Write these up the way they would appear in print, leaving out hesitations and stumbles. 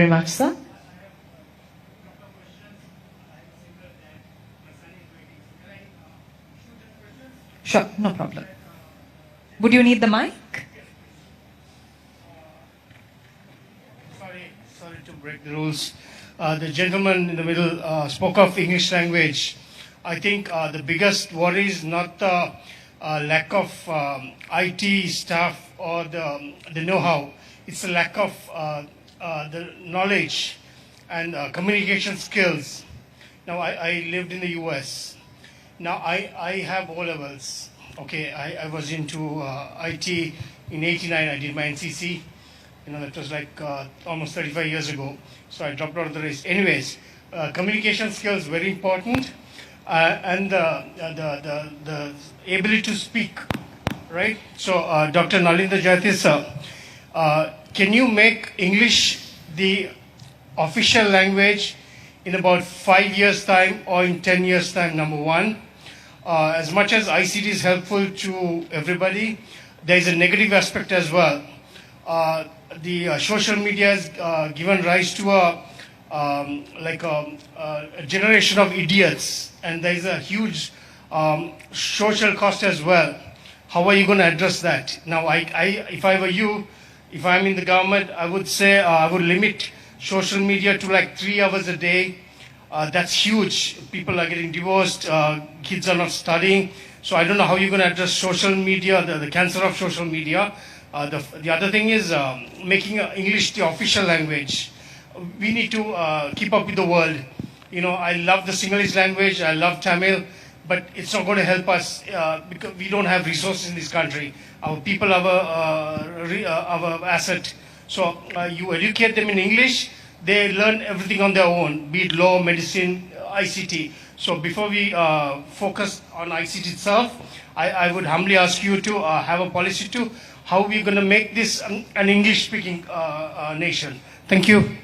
Very much, sir. Sure, no problem. Would you need the mic? Sorry to break the rules. The gentleman in the middle spoke of English language. I think the biggest worry is not the lack of IT staff or the know-how. It's the lack of the knowledge and communication skills. Now, I lived in the US. Now, I have O levels. Okay, I was into IT in '89. I did my NCC. That was like almost 35 years ago. So I dropped out of the race. Anyways, communication skills very important, and the ability to speak, right? So, Dr. Nalinda Jayati sir, can you make English the official language in about 5 years' time or in 10 years' time? Number one. As much as ICT is helpful to everybody, there is a negative aspect as well. The social media has given rise to a generation of idiots, and there is a huge social cost as well. How are you going to address that? Now, if I were you, if I'm in the government, I would say I would limit social media to like 3 hours a day. That's huge. People are getting divorced, kids are not studying. So I don't know how you're going to address social media, the cancer of social media. The other thing is making English the official language. We need to keep up with the world. I love the Sinhalese language, I love Tamil, but it's not going to help us because we don't have resources in this country. Our people are our asset. So you educate them in English, they learn everything on their own, be it law, medicine, ICT. So before we focus on ICT itself, I would humbly ask you to have a policy to how we're going to make this an English-speaking nation. Thank you.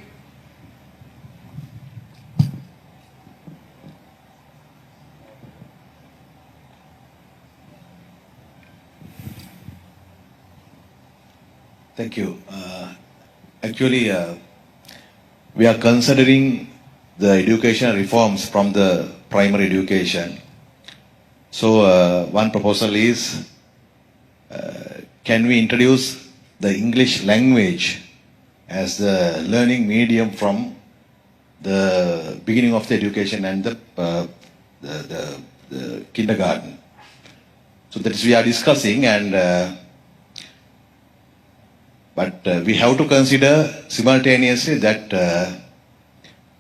Thank you. Actually, we are considering the education reforms from the primary education. So one proposal is, can we introduce the English language as the learning medium from the beginning of the education and the kindergarten? So that is we are discussing, and but we have to consider simultaneously that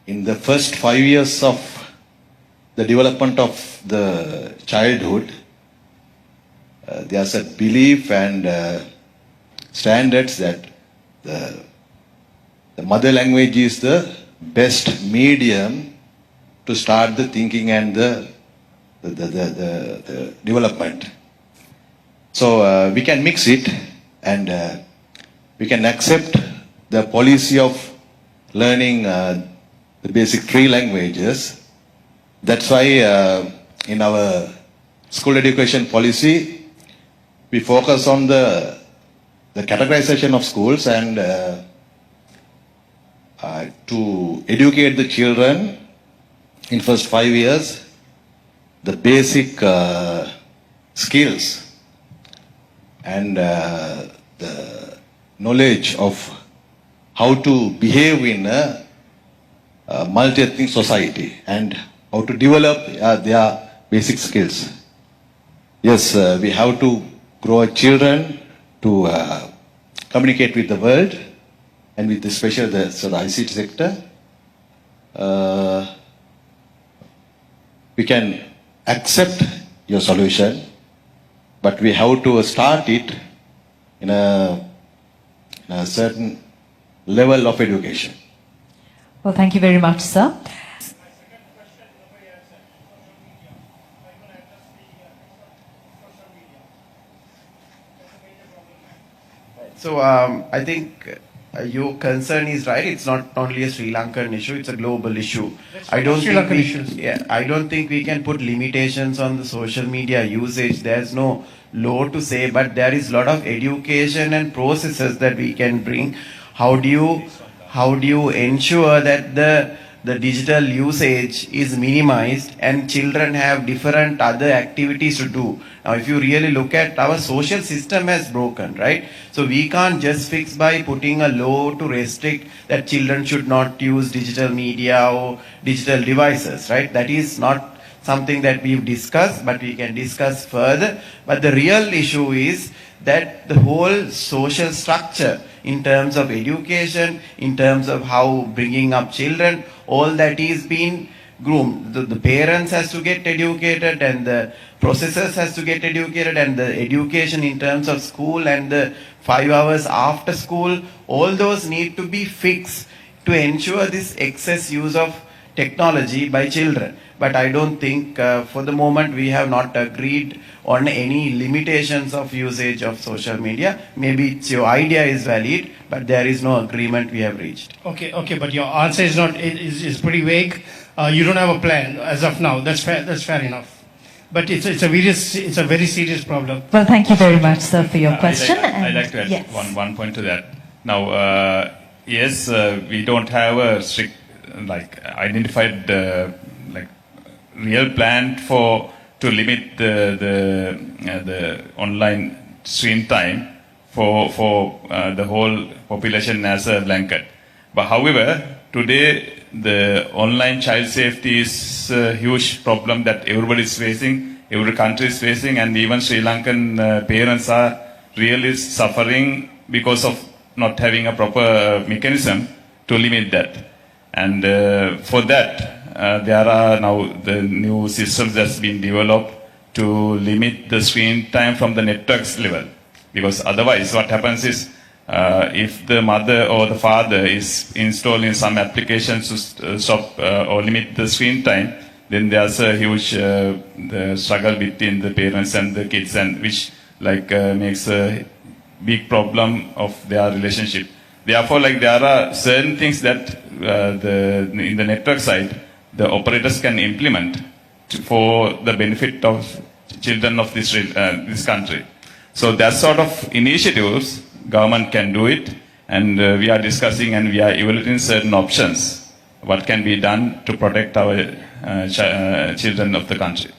in the first 5 years of the development of the childhood, there's a belief and standards that the mother language is the best medium to start the thinking and the development. So we can mix it, and we can accept the policy of learning the basic 3 languages. That's why in our school education policy, we focus on the categorization of schools and to educate the children in first 5 years, the basic skills and the knowledge of how to behave in a multi-ethnic society and how to develop their basic skills. Yes, we have to grow our children to communicate with the world and with especially the ICT sector. We can accept your solution, but we have to start it in a certain level of education. Well, thank you very much, sir. So I think your concern is right. It's not only a Sri Lankan issue; it's a global issue. I don't think we can put limitations on the social media usage. There's no law to say, but there is a lot of education and processes that we can bring. How do you how do you ensure that the digital usage is minimized and children have different other activities to do. Now, if you really look at our social system has broken, right? So we can't just fix by putting a law to restrict that children should not use digital media or digital devices, right? That is not something that we've discussed, but we can discuss further. But the real issue is that the whole social structure in terms of education, in terms of how bringing up children, all that is being groomed. The parents has to get educated and the processors has to get educated, and the education in terms of school and the 5 hours after school, all those need to be fixed to ensure this excess use of technology by children. But I don't think for the moment we have not agreed on any limitations of usage of social media. Maybe your idea is valid, but there is no agreement we have reached. Okay, but your answer is not is pretty vague. You don't have a plan as of now. That's fair enough. But it's a very serious problem. Well, thank you very much, sir, for your question. I'd like to add yes. one point to that. Now, yes, we don't have a strict, identified, real plan to limit the online screen time for the whole population as a blanket. But however, today the online child safety is a huge problem that everybody is facing, every country is facing, and even Sri Lankan parents are really suffering because of not having a proper mechanism to limit that. And for that, there are now the new systems that's been developed to limit the screen time from the networks level. Because otherwise what happens is, if the mother or the father is installing some applications to stop or limit the screen time, then there's a huge the struggle between the parents and the kids, and which makes a big problem of their relationship. Therefore, there are certain things that in the network side, the operators can implement for the benefit of children of this country. So that sort of initiatives, government can do it, and we are discussing and we are evaluating certain options, what can be done to protect our children of the country.